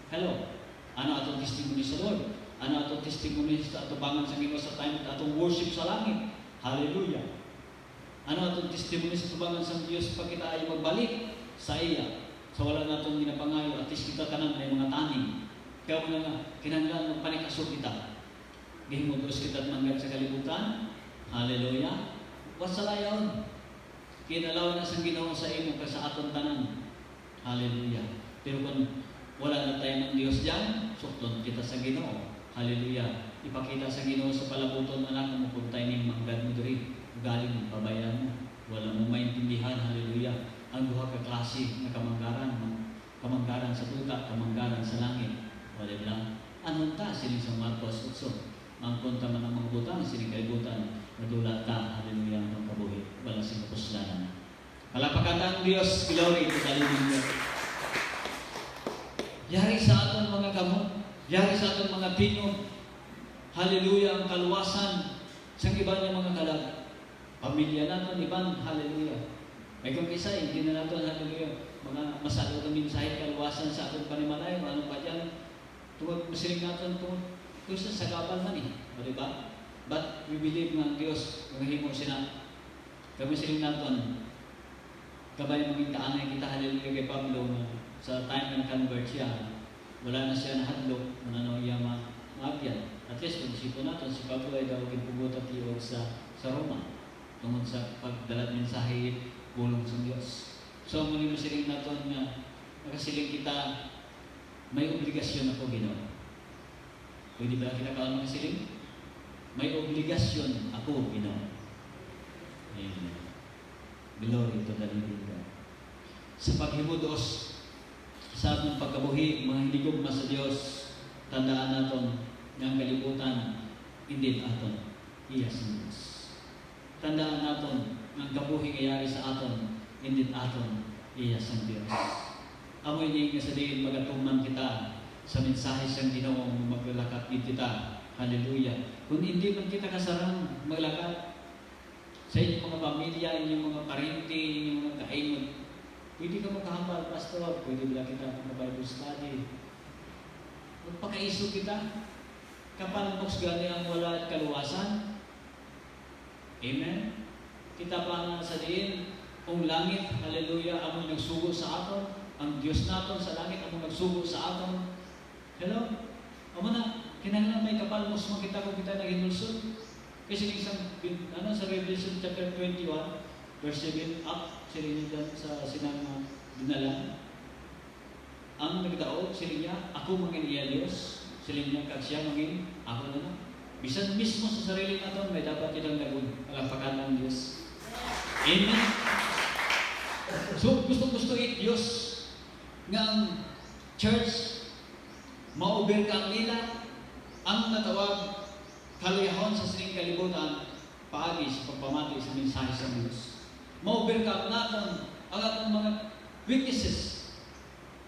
Hello? Ano atong testimony sa Lord? Ano atong testimony sa atubangan sa Ginoo sa time atong worship sa langit? Hallelujah! Ano atong testimony sa atubangan sa Diyos pag kita ay magbalik sa iya? Sa wala natong ginapangayo, at least kita tanan ay mga taning. Kaya mo nga, kinahanglan magpanikaso kita. Gihimod-os kita at manggap sa kalibutan. Hallelujah! Wasalayaon! Kinalaw na sa Ginoo sa imo ka sa aton tanan. Hallelujah. Pero kung wala na tayo ng Diyos dyan, suklon kita sa Ginoo. Hallelujah. Ipakita sa Ginoo sa palabuton, anak mo kung tayo ning manggad mo diri. Galing mo, pabayaan mo. Wala mo maintindihan. Hallelujah. Ang duha ka klase na kamanggaran. Kamanggaran sa tuta, kamanggaran sa langit. Wala lang. Anong ta? Sining sa Marcos 8. Mangkunta man ang mga butang, sining kalibutan. Nadulat ka, hallelujah, ng kabuhi. Wala sing kapuslanan. Palakpakan ang Diyos, glory to the living God. Yari sa aton mga gamot, yari sa aton mga tingog, hallelujah, ang kaluwasan sa iba niya mga kalag. Pamilya natin, ibang hallelujah. May kung isa, hindi na natin, hallelujah, mga masalo ng mensahe, kaluwasan sa aton panimalay, ano pa dyan, tungkol musiling natin, tungkol sa sagabal man eh, o diba? But we believe nga ang Diyos, magahimo sila. Kami siling natin, kabay maging kaanay kita, hallelujah, kay Pablo, sa time ng convert siya, wala na siya nahadlok, mananaw iya maagyan. At least, kung isipon natin, si Pablo ay daw kinupugot at iwag sa Roma, tungkol sa pagdalat mensahe, bulong sa Diyos. So, muli mo siling natin nga, nakasiling kita, may obligasyon ako, Ginoo. Pwede ba kita kaon mga siling? May obligasyon ako, Ginoo. Amen. Glory to the living God. Sa paghimudos sa atong pagkabuhi, mga hinigugma sa Diyos, tandaan naton ng kalibutan, hindi aton iya sa Diyos. Tandaan naton ng kabuhi kayari sa aton, hindi aton iya sa Diyos. Amoy niya nga sa diin magatuman kita sa mensahe siyang Ginoo maglalakat kita. Hallelujah. Kung hindi man kita kasarang maglakad sa inyong mga pamilya, inyong mga parente, inyong mga kaingon, pwede ka makahambal, pastor, pwede bila kita mag-Bible study. Magpakaiso kita. Kapal moks gani ang wala at kaluwasan. Amen. Kita pa nga sa diin, kung langit, hallelujah, among nagsugo sa aton, ang Diyos naton sa langit, among nagsugo sa aton. Hello? Amo na, Kinahanglan may kapalmos makita kung kita nag-inulson. Kasi isang, sa Revelation chapter 21, verse 7 up, sila sa sinang dinala. Ang nagdaog, sila niya, ako mangin iya Diyos. Sila niya, kag siya mangin, ako na lang. Bisan mismo sa sarili natin, may dapat ilang lagun. Alampakan ng Diyos. Amen. So, gusto-gusto Diyos nga ang church, ma-over ka ang nila, ang natawag kalihon sa sining kalibutan, paagi sa pagpamati sa mensahe sa Diyos. Ma-over ka natin ang atong mga witnesses.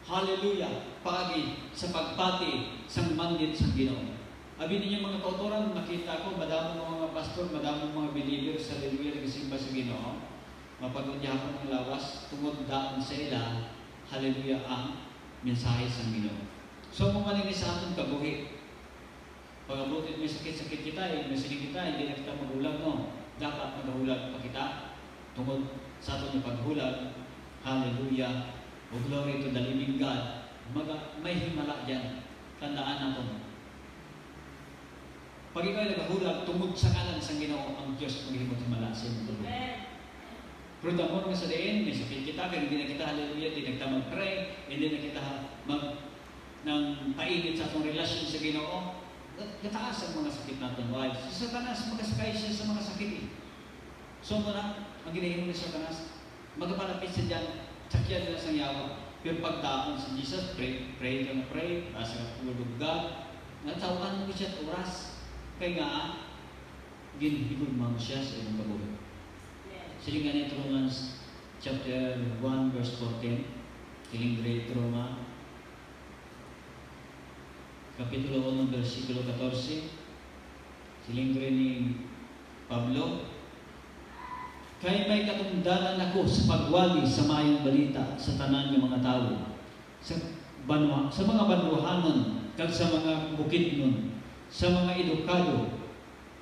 Hallelujah! Paagi sa pagpati sa mandit sa Ginoo. Abi ninyo mga kautoran, nakita ko, madamong mga pastor, madamong mga believers sa hallelujah, nagsimba sa Ginoo. Mapagundyahan ng lawas, tungod daan sa ila, hallelujah, ang mensahe sa Ginoo. So, kung manini sa ating kabuhi, pag-abutin may sakit-sakit kita, may sinig kita, hindi na kita maghulag, no? Dapat maghulag pa kita, tungod sa ating paghulag, hallelujah, o glory to the living God, may himala dyan, tandaan natin. Pag ikaw ay naghulag, tungod sa kanan sa Ginoo, ang Diyos maghimot himala sa iyong tulog. Pero damon nga sa diin, may sakit kita, kaya hindi na kita, hallelujah, hindi na kita mag-pray, hindi na kita nang painit sa atong relasyon sa Ginoo. Gataas ang mga sakit natin. Why? Si Satanas, magkasakay siya sa mga sakit. So muna, ang ginahimo ni Satanas, magpalapit siya dyan, sakyan nila sa yawa. Pero pagdaon si Jesus, pray ka na pray, asa ka word of God, natawakan mo siya at oras. Kaya nga, ginhigod mo siya sa iyong kabuhi. Siling nga nito Romans chapter 1 verse 14, siling grade Roma, Kapitulo 1, versikulo 14, silingre ni Pablo, kaya may katungdanan ako sa pagwali sa mayong balita sa tanan ng mga tao, sa mga banwahanon, kag sa mga bukidnon, sa mga edukado,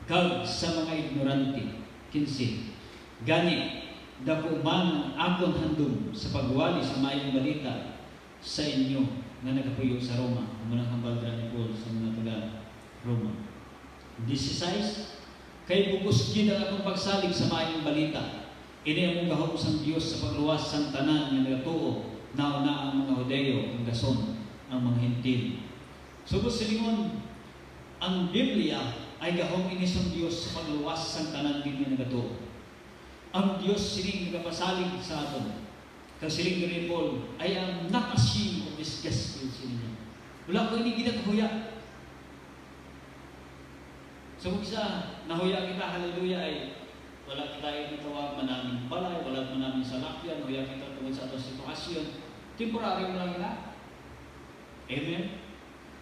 kag sa mga ignorante. 15. Gani, dako man akong handom sa pagwali sa mayong balita sa inyo, na nagapuyo sa Roma, ang munang hambaldra ni Paul sa mga taga Roma. 16. Kay bugusgid ang akong pagsalig sa mayong balita. Ini among gahom sang Dios sa pagluwas sang tanan nga nagatuo, nauna ang mga Hudeo, ang gason, ang mga Hentil. Subos silingon, ang Biblia ay gahom ini sang Dios sa pagluwas sang tanan nga nagatuo. Ang Dios sining nagapasalig sa aton. Kasi siling ni Paul, I am not ashamed of this gospel, sininyo. Wala ko hindi ginagahuya. So kung isa, nahuya kita, hallelujah, ay wala kita itawag manaming balay, wala manaming salakyan, nahuya kita tungkol sa atong sitwasyon. Temporary mo lang na. Amen?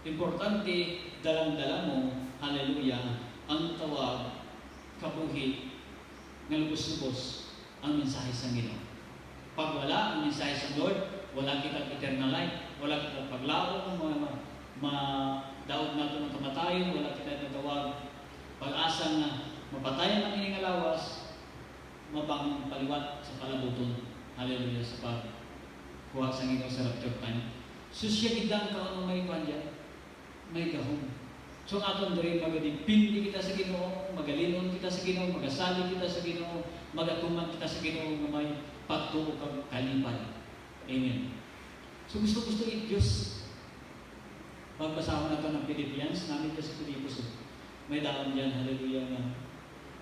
Importante, dalang-dala mo, hallelujah, ang tawag, kabuhi, ng lubos-lubos, ang mensahe sa Ginoo. Pag wala ang mensahe sa Lord, wala kitang eternal life, wala kitang paglao, daog nato ng kamatayon, wala kitang natawag pag-asa na mapatayan ang ining alawas, mabang paliwat sa palabuton. Hallelujah, sa pagkuha sa Ginoo sa rapture time. So siya kitang kaunong may kuhan dyan, may gahom. So aton diri magadipindi kita sa Ginoo, magalinon kita sa Ginoo, magasali kita sa Ginoo, magatuman kita sa Ginoo nga may pagtuo kang kalipay. Amen. So gusto Diyos. Magbasa na ito ng Philippians, namin ito sa Pilipos. May daon dyan, hallelujah, na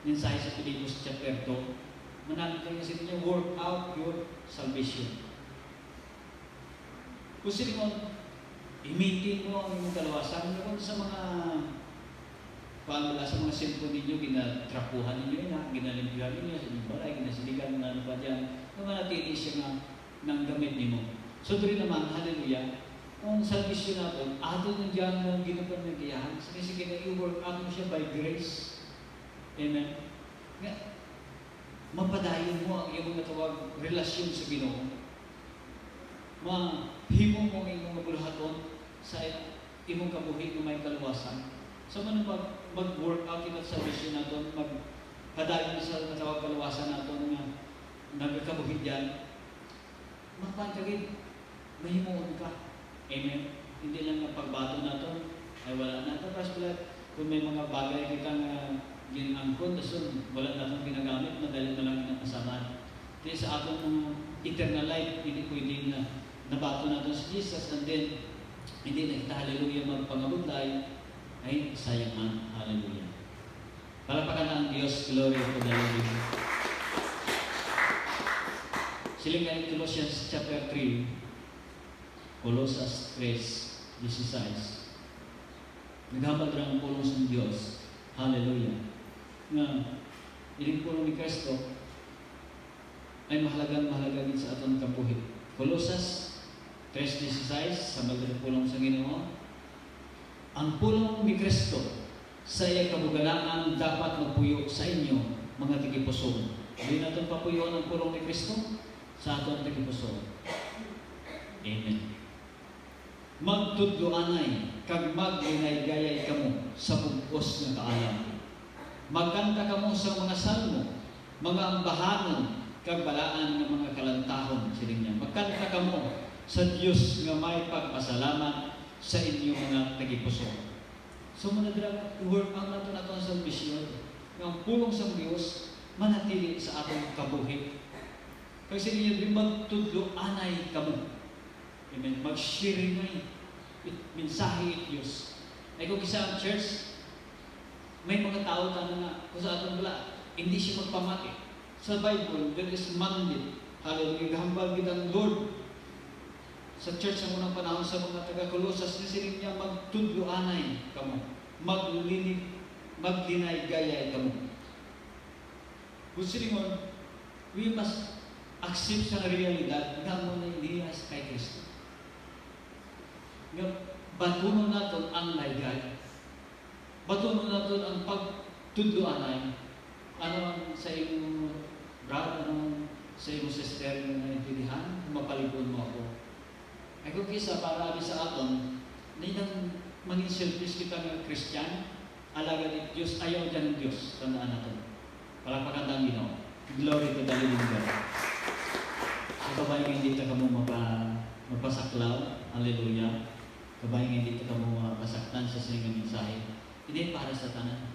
mensahe sa Pilipos chapter 2. Manamit kayo sa inyo, work out your salvation. Kung sino mo, i-maintain mo ang inyong kalawasan. Kung sa mga sa mga cellphone ninyo, ginatrapuhan ninyo na, ginalimpiyhan ninyo, sa inyong balay, ginasiligan, ano pa dyan, namanatili siya ng gamit ninyo. So, doon naman, hallelujah, kung salvation natin, ato nang dyan ng ginupan ng gayahan, sige na i-work out mo siya by grace. Amen? Nga, mapadayon mo ang iyong natawag relasyon sa Ginoo. Mahimo mo ang iyong mabulahaton sa imong kabuhi na may kaluwasan. So, mag-work out kita sa salvation natin, magpadayon sa natawag kaluwasan natin na nagkabuhi dyan, magpantagin, mahimuon ka. Amen? Hindi lang na pagbato natin, ay wala na. Tapos pala, kung may mga bagay kita nga ginangkon, tapos wala na itong ginagamit, madali na lang ng kasamaan. Kaya sa atong eternal life, hindi pwedeng na nabato natin si Jesus, and then, hindi na kita, hallelujah, magpangabudlay, ay sayang man, hallelujah. Palapakan na ang Diyos, glory to the Lord. Siling ngayon, Colossians chapter 3, Colossus 3:16. Naghabag lang ang pulong sa Diyos. Hallelujah. Nga, iling pulong ni Kristo ay mahalagang din sa atong kabuhi. Colossus 3:16, sa magaling pulong sa Ginoo. Ang pulong ni Kristo sa iyang kabugalangan dapat magpuyo sa inyo, mga tigipuso. Hindi natin papuyo ang pulong ni Kristo sa atong tigipuso. Amen. Magtudloanay kag maglinay-gayay kamo sa bugos nga kaalam. Magkanta kamo sa mga salmo, mga ambahanon kag balaan ng mga kalantahon, siling niya. Magkanta kamo sa Dios nga may pagpasalamat sa inyo mga tagipuso. So manadra work out nato sa salvation. Ang pulong sa Dios manatili sa atong kabuhi. Kasi niya magtudloanay kamo. Amen. Mag-share ngay mensahe it Diyos. Ay kung isa ang church, may mga tao na kung sa atong wala, hindi siya magpamati. Sa Bible, there is mandate. Hallelujah. Gahambal kitang Lord. Sa church sa unang panahon sa mga taga-Colossus, nasiling niya magtudloanay kamo. Maglinay-gayay kamo. Kung silingon, we must accept sa realidad na mo na iniyas kay Kristo. Batunon natin ang laygay. Batunon natin ang pagtudloanay. Ano ang sa iyong brad, ano sa iyong sister na naintindihan, mapalipon mo ako. Ay kung kisa para sa aton, hindi nang maging selfish kita ng Christian, alaga ni Diyos, ayaw dyan ng Diyos. Tandaan natin. Palakpakan ng Ginoo. Glory to the living God. So kabayan hindi ka mo mapasaklaw. Hallelujah. Kabayan hindi ka mo mapasaktan sa siningang mensahe. Hindi para sa tanan.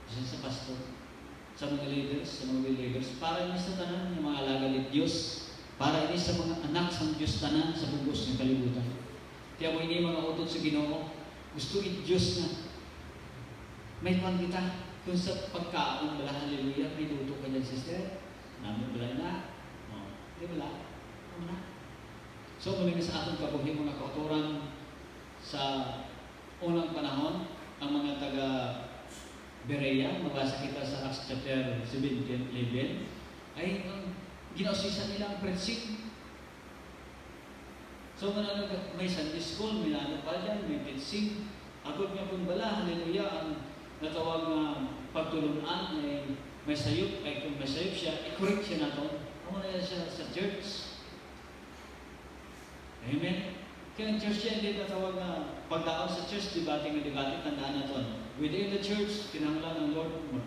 Kasi sa pastor, sa mga leaders, sa mga believers, para ini sa tanan, yung mga alaga ni Diyos, para ini sa mga anak sa Diyos tanan, sa bugos ng kalibutan. Kaya mo ini mga utod sa Ginoo, gusto i-Diyos na. May kwan kita, kung sa pagkaon bala, hallelujah, may luto ka dyan, sister, namin bala na, di bala, na. So, muli sa atong kabuhi, mga kauturan sa unang panahon, ang mga taga Berea, mabasa kita sa Acts chapter 17:11, ay ginausisa nilang prinsip. So, may Sunday school, may ano pa dyan, may prinsip. Agad nga pong bala, hallelujah, ang natawag na pagtulunan, may sayop, ay kung may sayop siya, i-correct siya na ito. Ano na siya sa church? Amen? Kaya ang church yan, hindi natawag na pagdaon sa church, debate, tandaan na ito. Within the church, kinahanglan ng Lord, may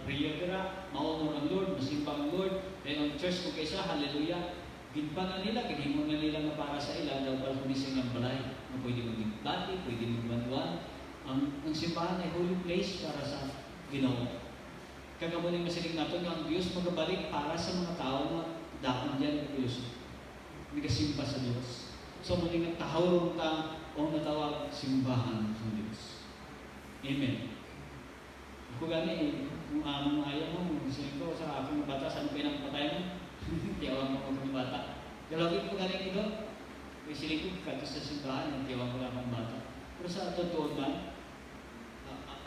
prayer ka, ma-honor ang Lord, masimba ang Lord. Kaya ang church kung kaysa, hallelujah, ginpa na nila, kinhimo na nila na para sa ila, daw pala kumising ng balay, na pwede mag-bati, pwede mag-bantuan. Ang simbahan ay holy place para sa Ginoo. Kagamunin masiling nato nga ang Diyos magabalik para sa mga tao na dapat dyan ng Diyos. Nagasimba sa Diyos. So muling nagtahawrong ta o natawag simbahan ng Diyos. Amen. Ako gani, kung anong ayaw mo, gusto ko sa aking bata, saan pinapatay mo? Tiyawag mo kong bata. Galawin ko gani ito, may silikod ka sa simbahan, tiyawag ko lang ang bata. Pero sa totoo man,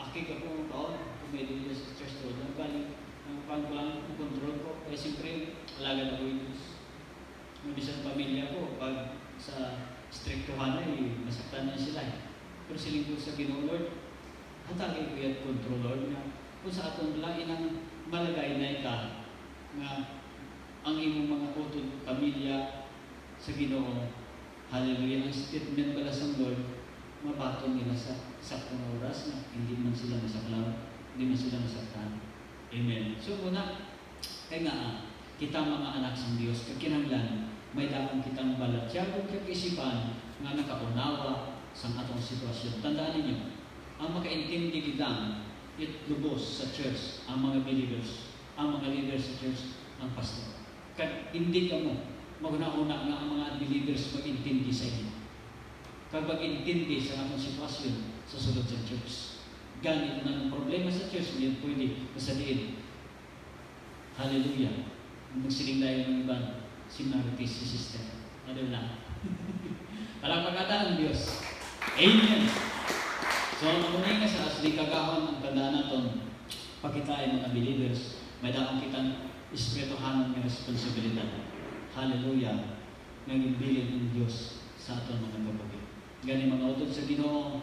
akik ako ng taon, kumedi sa church road, ang galing, ang pangkulang kontrol ko, kaya siyempre, alaga na ko yung Diyos. Yung isang pamilya ko, pag sa strictuhan ay masaktan na sila. Pero silingkod sa Ginoo Lord, hatagin ko yung control Lord na kung sa atong lain ang malagay na ka nga ang imong mga utod pamilya sa Ginoo. Hallelujah. Ang statement pala sa Lord, mabaton nila sa saktong oras na hindi man sila masaklaw, hindi man sila masaktan. Amen. So muna, kaya nga, kita mga anak sa Diyos, kinahanglan, may dapat kitang balatyagon kag isipan nga nakaunawa sa atong sitwasyon. Tandaan ninyo, ang makaintindi kita lubos sa church, ang mga believers, ang mga leaders sa church, ang pastor. Kag hindi ka mo, maguna-una nga ang mga believers mag-intindi sa inyo. Kag mag-intindi sa among sitwasyon sa sulod sa church. Ganit na ang problema sa church, hindi pwede masaliin. Hallelujah. Magsiling tayo ng iba, similarities si sister. Hallelujah. Palagpagkata ng Diyos. Amen. So, namunay nga sa asli kagahon ang tandaan natin, pagkitain mga believers, may daang kitang espirituhanan ng responsibilidad. Hallelujah. Ngayong bilin ng Diyos sa aton mga kapatid. Gani mga utod sa Ginoo,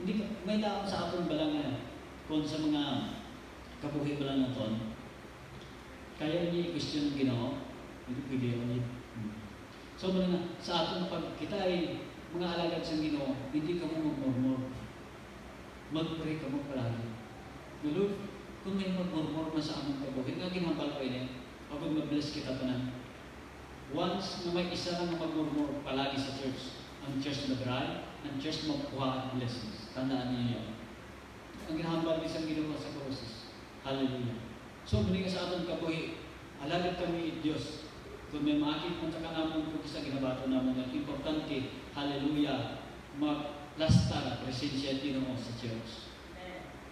hindi may daang sa aton balang kung sa mga kabuhi balang naton, kaya niya i-question ng Ginoo, hindi pwede ulit. So, mga sa aton pag kita ay mga alagad sa Ginoo, hindi ka mo mag-murmur. Mag-pray ka mo palagi. Lord, kung may mag-murmur na sa among kabuhi, nga ginhampal ko ini, pag mag-bless kita tanan. Once na may isa lang na mag-murmur palagi sa church, ang church na dry, ang church magkuha blessings. Tandaan niyo yan. Ang ginahambal isang Ginoo sa process. Hallelujah. So, muli sa atong kabuhi, alagad kami Diyos. Kung may makakit kung saka naman kung isa ginabato naman, ang importante, hallelujah, maglastar presensya Ginoo sa church.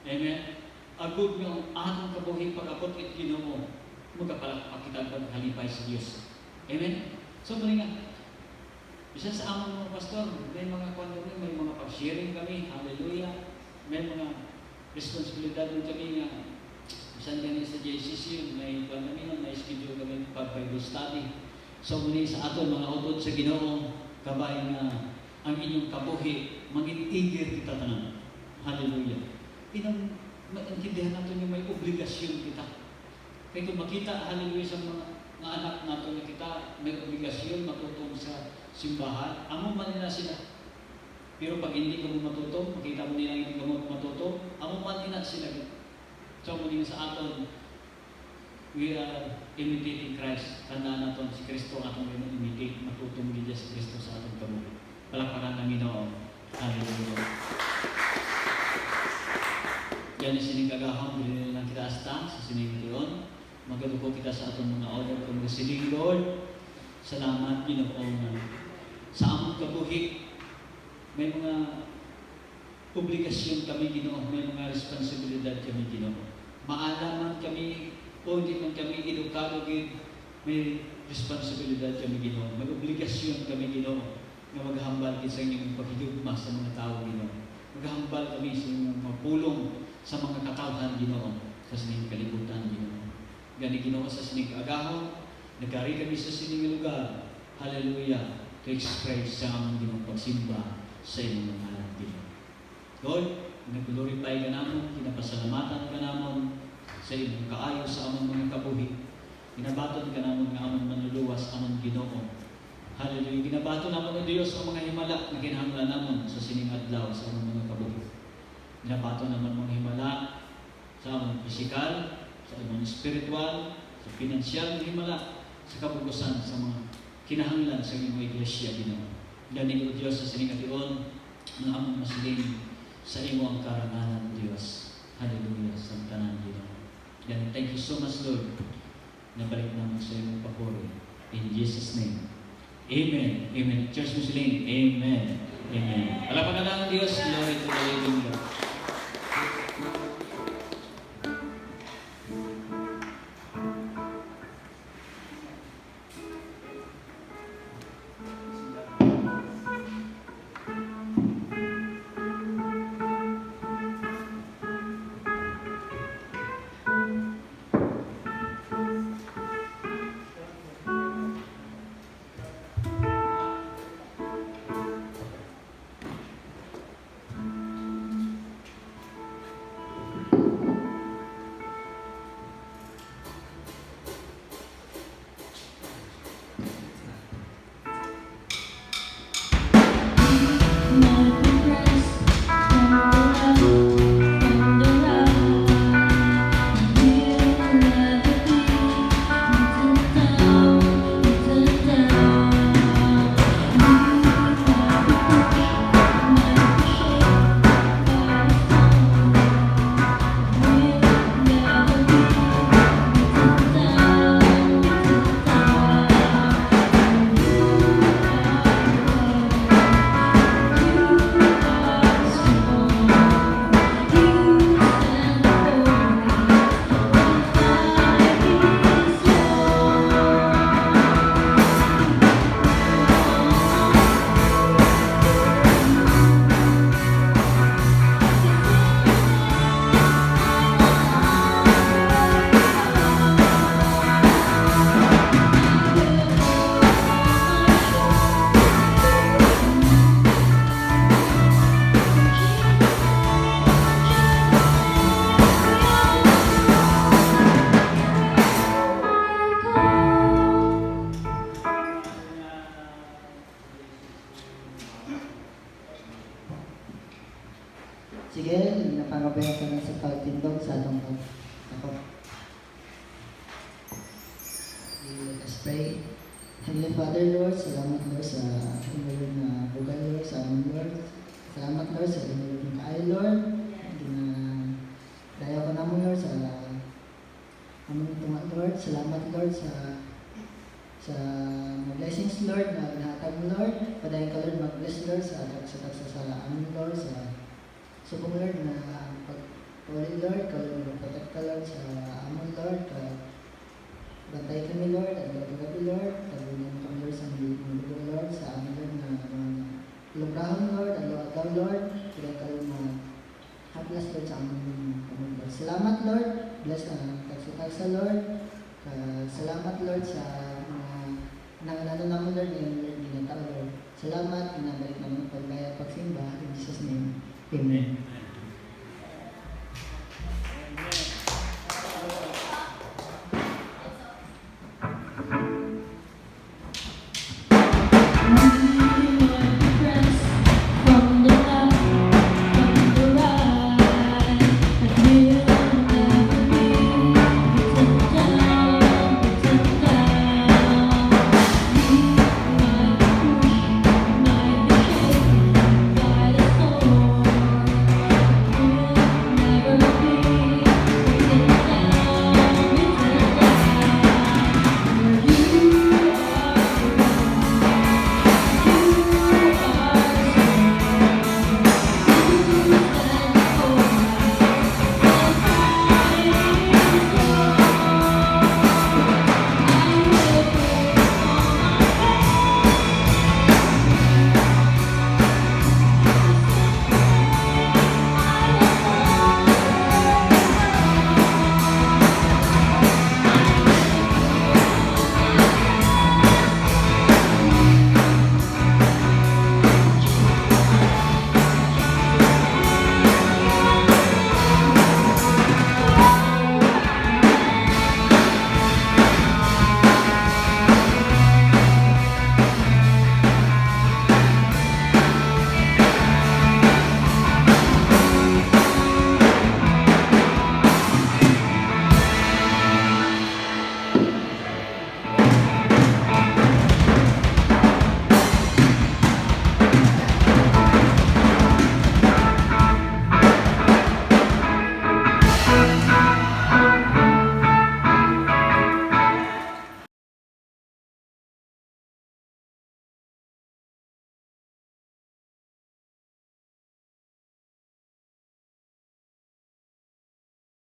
Amen. Agud nga ang atong kabuhi pag-abot it Ginoo, magkapalakpak kita paghalipay sa Diyos. Amen. So, muli nga, isa sa among mga pastor, may mga kwanto, may mga pag-sharing kami, hallelujah, may mga responsibilidad kami nga, bisan kami sa JCC, may kami, may schedule kami pag-Bible study. So, muli sa aton mga utod sa Ginoo, kabay nga ang inyong kabuhi, maging-eager kita tanan. Hallelujah. Inang maintindihan natin yung may obligasyon kita. Kaya kung makita, hallelujah, sa mga anak natin na kita, may obligasyon matutong sa simbahan, amo man nila sila. Pero pag hindi ka mo matutong, makita mo nila hindi ka mo matutong, amo man nila sila. So, muli sa aton, we are imitating Christ. Tandaan natin si Kristo atong imitate, matutong din si Kristo sa atong kabuhi. Palakpakan ng Ginoo. Hallelujah. Yan sining kagahon, bilhin lang kita asta sa sining iyon. Magalupo kita sa atong mga order kung siling Lord. Salamat, Ginoo nga. Sa among kabuhi, may mga obligasyon kami Ginoo, may mga responsibilidad kami Ginoo. Maalaman kami, o hindi man kami edukado gid, may responsibilidad kami Ginoo. May obligasyon kami Ginoo na maghambal gid sa inyong paghigugma sa mga tao Ginoo. Maghambal kami sa inyong mapulong sa mga katawhan Ginoo sa sining kalibutan Ginoo. Gani Ginoo sa sining agahon, nagkari kami sa sining lugar. Hallelujah. To express sa among Ginoo pagsimba sa inyong ngalan Ginoo. Lord, nag-glorify ka namin, kinapasalamatan ka namin sa iyong kaayo sa among mga kabuhi. Ginabaton ka namin nga among manluluwas, among Ginoo. Hallelujah. Ginabaton namin ng Diyos ang mga himala na kinahanglan namin sa sining adlaw sa among mga kabuhi. Ginabaton naman mga himala sa among pisikal, sa among spiritual, sa pinansyal na himala, sa kabugusan sa mga kinahanglan sa inyong iglesia Ginoo. Gani o Diyos sa sining ation na among masiling sa imo ang karangalan Diyos. Hallelujah. Sa tanan Ginoo. And thank you so much, Lord. Nabalik naman sa iyong papuri. In Jesus' name. Amen. Amen. Church Muslim. Amen. Amen. Palapakan ng Diyos. Glory to the living God. Ako. Let us pray. Heavenly Father, Lord, salamat Lord sa inyong na bugal Lord, sa aming Lord. Salamat Lord sa inyong kaayo Lord. Dayaw ka naman Lord sa aming tunga Lord. Salamat Lord sa blessings Lord na nahatag mo Lord. Padayon ka Lord mag-bless Lord sa amin Lord, sa subong Lord na pagpuli Lord, ka Lord mag-protect ka Lord sa amin Lord. Bantay kami Lord, at gabi Lord, tagunin kami Lord sa mga Lord, sa amin Lord na lubrahon Lord, agaw Lord, kaya ka Lord haplas Lord sa amin Lord. Salamat Lord, bless ang tagsutagsa Lord, salamat Lord sa nangalala namin Lord, yung Lord ginataw Lord. Salamat, pinabalik namin ang pagbaya pagsimba, in Jesus' name, Amen.